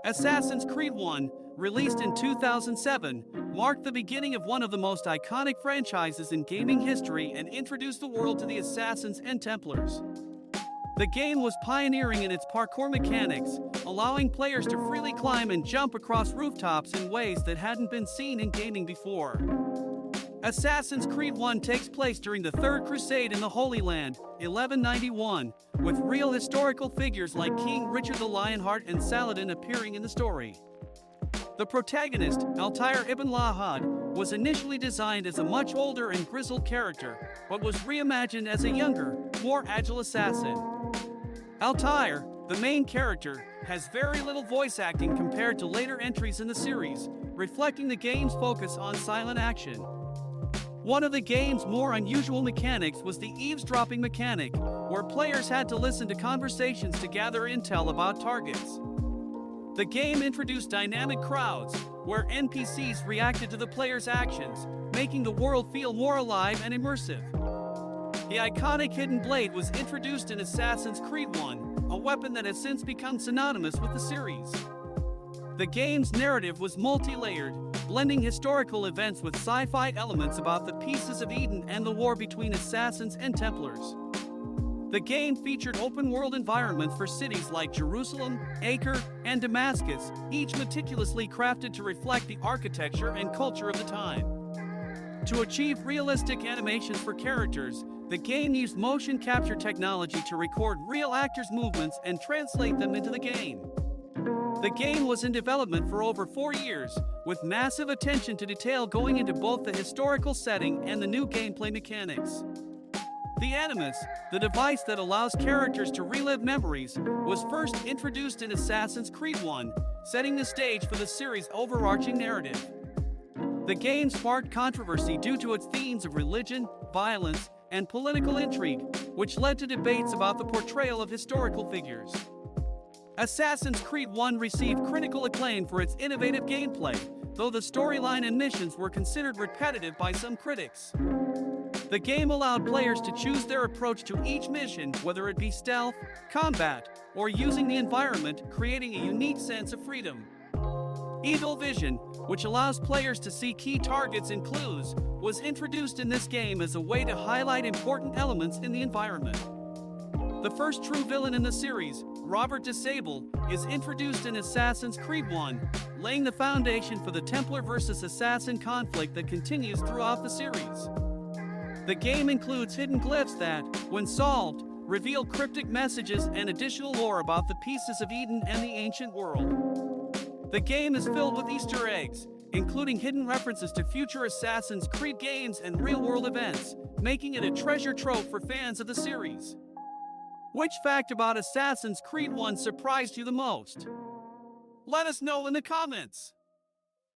Assassin's Creed 1, released in 2007, marked the beginning of one of the most iconic franchises in gaming history and introduced the world to the Assassins and Templars. The game was pioneering in its parkour mechanics, allowing players to freely climb and jump across rooftops in ways that hadn't been seen in gaming before. Assassin's Creed 1 takes place during the Third Crusade in the Holy Land, 1191, with real historical figures like King Richard the Lionheart and Saladin appearing in the story. The protagonist, Altaïr ibn Lahad, was initially designed as a much older and grizzled character, but was reimagined as a younger, more agile assassin. Altaïr, the main character, has very little voice acting compared to later entries in the series, reflecting the game's focus on silent action. One of the game's more unusual mechanics was the eavesdropping mechanic, where players had to listen to conversations to gather intel about targets. The game introduced dynamic crowds, where NPCs reacted to the player's actions, making the world feel more alive and immersive. The iconic hidden blade was introduced in Assassin's Creed 1, a weapon that has since become synonymous with the series. The game's narrative was multi-layered, blending historical events with sci-fi elements about the Pieces of Eden and the war between Assassins and Templars. The game featured open-world environments for cities like Jerusalem, Acre, and Damascus, each meticulously crafted to reflect the architecture and culture of the time. To achieve realistic animations for characters, the game used motion capture technology to record real actors' movements and translate them into the game. The game was in development for over 4 years, with massive attention to detail going into both the historical setting and the new gameplay mechanics. The Animus, the device that allows characters to relive memories, was first introduced in Assassin's Creed 1, setting the stage for the series' overarching narrative. The game sparked controversy due to its themes of religion, violence, and political intrigue, which led to debates about the portrayal of historical figures. Assassin's Creed 1 received critical acclaim for its innovative gameplay, though the storyline and missions were considered repetitive by some critics. The game allowed players to choose their approach to each mission, whether it be stealth, combat, or using the environment, creating a unique sense of freedom. Eagle Vision, which allows players to see key targets and clues, was introduced in this game as a way to highlight important elements in the environment. The first true villain in the series, Robert Disable, is introduced in Assassin's Creed 1, laying the foundation for the Templar versus Assassin conflict that continues throughout the series. The game includes hidden glyphs that, when solved, reveal cryptic messages and additional lore about the Pieces of Eden and the ancient world. The game is filled with Easter eggs, including hidden references to future Assassin's Creed games and real-world events, making it a treasure trove for fans of the series. Which fact about Assassin's Creed 1 surprised you the most? Let us know in the comments!